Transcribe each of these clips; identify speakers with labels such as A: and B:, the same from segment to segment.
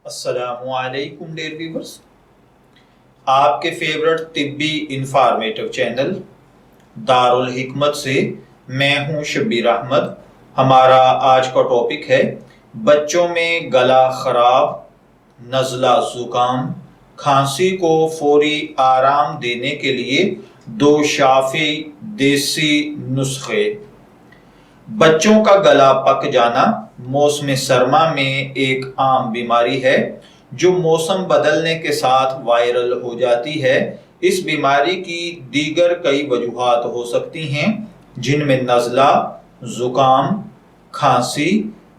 A: अस्सलामु अलैकुम dear viewers, आपके फेवरेट तिब्बी इंफॉर्मेटिव चैनल दारुल हिकमत से मैं हूं शब्बीर अहमद। हमारा आज का टॉपिक है बच्चों में गला खराब, नज़ला, जुकाम, खांसी को फौरी आराम देने के लिए दो शाफी देसी नुस्खे। बच्चों का गला पक जाना मौसम सरमा में एक आम बीमारी है जो मौसम बदलने के साथ वायरल हो जाती है। इस बीमारी की दीगर कई वजूहात हो सकती हैं जिनमें नज़ला, जुकाम, खांसी,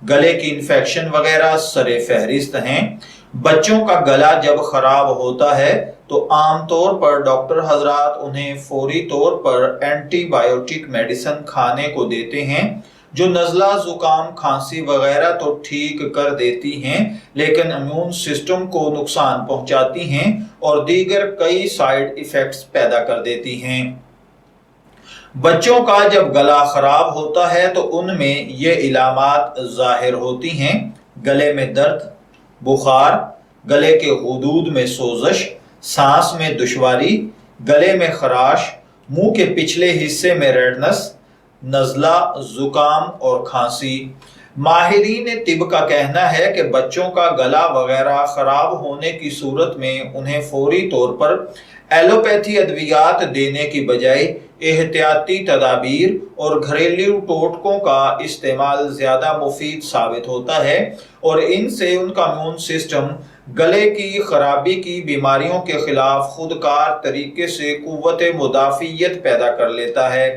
A: गले की इन्फेक्शन वगैरह सरे फहरिस्त हैं। बच्चों का गला जब खराब होता है तो आमतौर पर डॉक्टर हजरात उन्हें फौरी तौर पर एंटीबायोटिक मेडिसिन खाने को देते हैं जो नज़ला, जुकाम, खांसी वगैरह तो ठीक कर देती हैं लेकिन इम्यून सिस्टम को नुकसान पहुंचाती हैं और दीगर कई साइड इफेक्ट्स पैदा कर देती हैं। बच्चों का जब गला खराब होता है तो उनमें ये इलामात जाहिर होती हैं: गले में दर्द, बुखार, गले के हुदूद में सोजश, सांस में दुश्वारी, गले में खराश, मुंह के पिछले हिस्से में रेडनेस, नज़ला, जुकाम और खांसी। माहिरीन तिब का कहना है कि बच्चों का गला वगैरह खराब होने की सूरत में उन्हें फौरी तौर पर एलोपैथी अद्वियात देने की बजाय एहतियाती तदाबीर और घरेलू टोटकों का इस्तेमाल ज्यादा मुफीद साबित होता है और इनसे उनका इम्यून सिस्टम गले की खराबी की बीमारियों के खिलाफ खुदकार तरीके से कुव्वत मुदाफियत पैदा कर लेता है।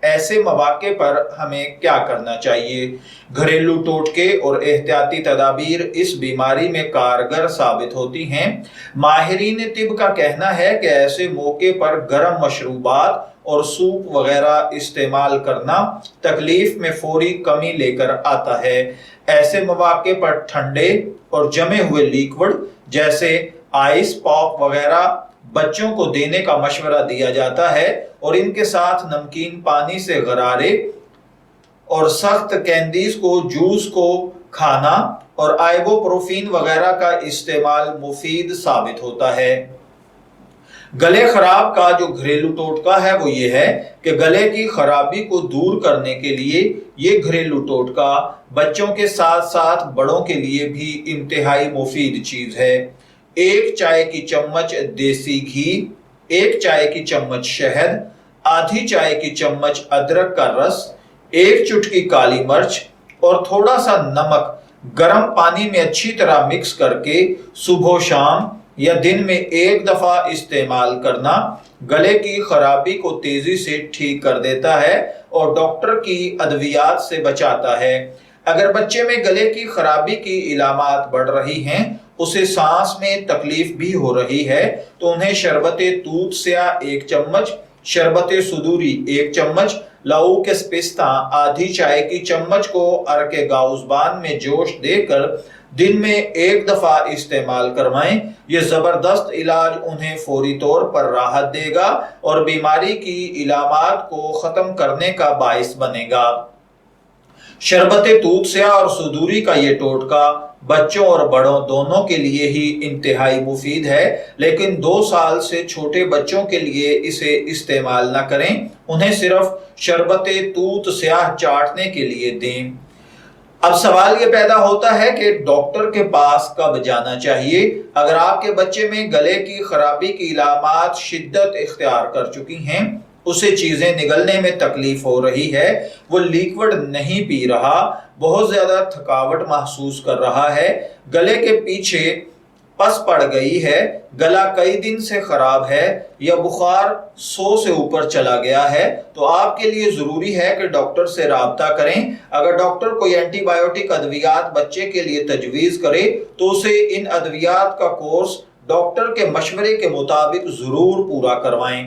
A: ऐसे मौके पर हमें क्या करना चाहिए? घरेलू टोटके और एहतियाती तदाबीर इस बीमारी में कारगर साबित होती हैं। माहिरीन तिब का कहना है कि ऐसे मौके पर गर्म मशरूबात और सूप वगैरह इस्तेमाल करना तकलीफ में फौरी कमी लेकर आता है। ऐसे मौके पर ठंडे और जमे हुए लिक्विड जैसे आइस पॉप वगैरह बच्चों को देने का मशवरा दिया जाता है और इनके साथ नमकीन पानी से गरारे और सख्त कैंडीज को, जूस को खाना और आइबोप्रोफीन वगैरह का इस्तेमाल मुफीद साबित होता है। गले खराब का जो घरेलू टोटका है वो ये है कि गले की खराबी को दूर करने के लिए ये घरेलू टोटका बच्चों के साथ साथ बड़ों के लिए भी इंतहाई मुफीद चीज है। 1 चाय की चम्मच देसी घी, 1 चाय की चम्मच शहद, आधी चाय की चम्मच अदरक का रस, 1 चुटकी काली मिर्च और थोड़ा सा नमक गर्म पानी में अच्छी तरह मिक्स करके सुबह शाम या दिन में 1 दफा इस्तेमाल करना गले की खराबी को तेजी से ठीक कर देता है और डॉक्टर की अद्वियात से बचाता है। अगर बच्चे में गले की खराबी की इलामात बढ़ रही हैं, उसे सांस में तकलीफ भी हो रही है, तो उन्हें शरबते तूत स्याह 1 चम्मच, शरबते सुदूरी 1 चम्मच, लाउक पिस्ता आधी चाय की चम्मच को अर्के गाउज़बान में जोश देकर दिन में 1 दफा इस्तेमाल करवाएं। यह जबरदस्त इलाज उन्हें फौरी तौर पर राहत देगा और बीमारी की इलामात को खत्म करने का बाइस बनेगा। शरबते तूत स्याह और सुदूरी का ये टोटका बच्चों और बड़ों दोनों के लिए ही इंतहाई मुफीद है, लेकिन 2 साल से छोटे बच्चों के लिए इसे इस्तेमाल न करें, उन्हें सिर्फ शरबते तूत स्याह चाटने के लिए दें। अब सवाल ये पैदा होता है कि डॉक्टर के पास कब जाना चाहिए? अगर आपके बच्चे में गले की खराबी की इलामात शिद्दत इख्तियार कर चुकी हैं, उसे चीजें निगलने में तकलीफ हो रही है, वो लिक्विड नहीं पी रहा, बहुत ज्यादा थकावट महसूस कर रहा है, गले के पीछे पस पड़ गई है, गला कई दिन से खराब है या बुखार 100 से ऊपर चला गया है, तो आपके लिए जरूरी है कि डॉक्टर से राब्ता करें। अगर डॉक्टर कोई एंटीबायोटिक अद्वियात बच्चे के लिए तजवीज करे तो उसे इन अद्वियात का कोर्स डॉक्टर के मशवरे के मुताबिक जरूर पूरा करवाएं।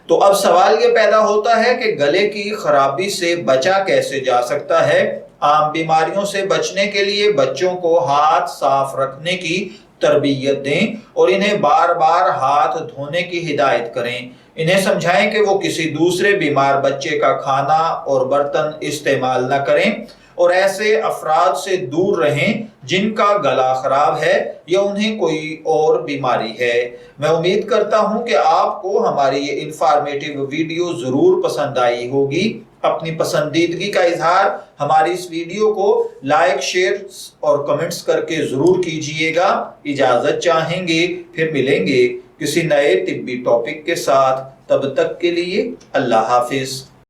A: तो अब सवाल ये पैदा होता है कि गले की खराबी से बचा कैसे जा सकता है? आम बीमारियों से बचने के लिए बच्चों को हाथ साफ रखने की तरबियत दें और इन्हें बार बार हाथ धोने की हिदायत करें। इन्हें समझाएं कि वो किसी दूसरे बीमार बच्चे का खाना और बर्तन इस्तेमाल न करें اور ایسے افراد سے دور رہیں جن کا گلا خراب ہے یا انہیں کوئی اور بیماری ہے۔ میں امید کرتا ہوں کہ آپ کو ہماری یہ انفارمیٹیو ویڈیو ضرور پسند آئی ہوگی۔ اپنی پسندیدگی کا اظہار ہماری اس ویڈیو کو لائک، شیئر اور کمنٹس کر کے ضرور کیجئے گا۔ اجازت چاہیں گے، پھر ملیں گے کسی نئے طبی ٹاپک کے ساتھ۔ تب تک کے لیے اللہ حافظ۔